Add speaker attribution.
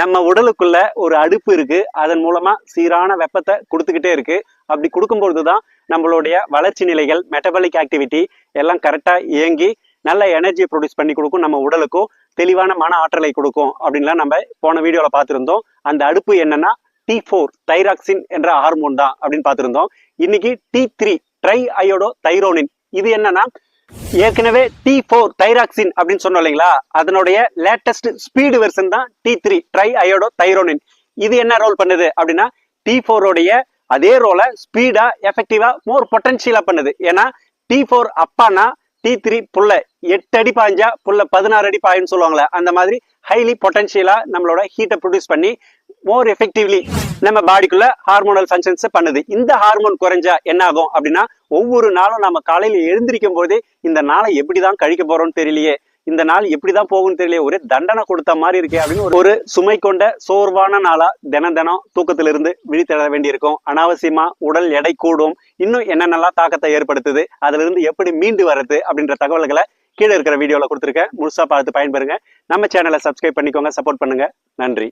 Speaker 1: நம்ம உடலுக்குள்ள ஒரு அடுப்பு இருக்கு. அதன் மூலமா சீரான வெப்பத்தை கொடுத்துக்கிட்டே இருக்கு. அப்படி கொடுக்கும்பொழுதுதான் நம்மளுடைய வளர்ச்சி நிலைகள், மெட்டபாலிக் ஆக்டிவிட்டி எல்லாம் கரெக்டா இயங்கி நல்ல எனர்ஜியை ப்ரொடியூஸ் பண்ணி கொடுக்கும். நம்ம உடலுக்கும் தெளிவான மன ஆற்றலை கொடுக்கும் அப்படின்லாம் நம்ம போன வீடியோல பார்த்துருந்தோம். அந்த அடுப்பு என்னன்னா T4 தைராக்சின் என்ற ஹார்மோன் தான் அப்படின்னு பார்த்துருந்தோம். இன்னைக்கு T3 ட்ரை அயோடோ தைரோனின். இது என்னன்னா ஏற்கனவே T4 தைராக்சின் அப்படின்னு சொன்னோம் இல்லைங்களா, அதனுடைய லேட்டஸ்ட் ஸ்பீடு வெர்ஷன் தான் T3 ட்ரை அயோடோ தைரோனின். இது என்ன ரோல் பண்ணுது அப்படின்னா T4 உடைய அதே ரோலை ஸ்பீடா, எஃபெக்டிவா, மோர் பொட்டன்ஷியலா பண்ணுது. ஏன்னா T4 அப்பானா T3 புள்ள 8 அடி பாய்ஞ்சா புள்ள 16 அடி பாயுன்னு சொல்லுவாங்களே, அந்த மாதிரி ஹைலி பொட்டன்ஷியலா நம்மளோட ஹீட்டை ப்ரொடியூஸ் பண்ணி மோர் எஃபெக்டிவ்லி நம்ம பாடிக்குள்ள ஹார்மோனல் ஃபங்க்ஷன்ஸ் பண்ணுது. இந்த ஹார்மோன் குறைஞ்சா என்ன ஆகும் அப்படின்னா, ஒவ்வொரு நாளும் நம்ம காலையில எழுந்திருக்கும் போதே இந்த நாளை எப்படிதான் கழிக்க போறோம்னு தெரியலையே, இந்த நாள் எப்படிதான் போகும்னு தெரியலையே, ஒரே தண்டனை கொடுத்த மாதிரி இருக்கே அப்படின்னு ஒரு சுமை கொண்ட சோர்வான நாளா தினம் தூக்கத்திலிருந்து விழித்தெழ வேண்டியிருக்கும். அனாவசியமா உடல் எடை கூடும். இன்னும் என்னென்னலாம் தாக்கத்தை ஏற்படுத்துது, அதுல இருந்து எப்படி மீண்டு வர்றது அப்படின்ற தகவல்களை கீழே இருக்கிற வீடியோல கொடுத்துருக்கேன். முழுசா பார்த்து பயன்பெறுங்க. நம்ம சேனலை சப்ஸ்கிரைப் பண்ணிக்கோங்க, சப்போர்ட் பண்ணுங்க. நன்றி.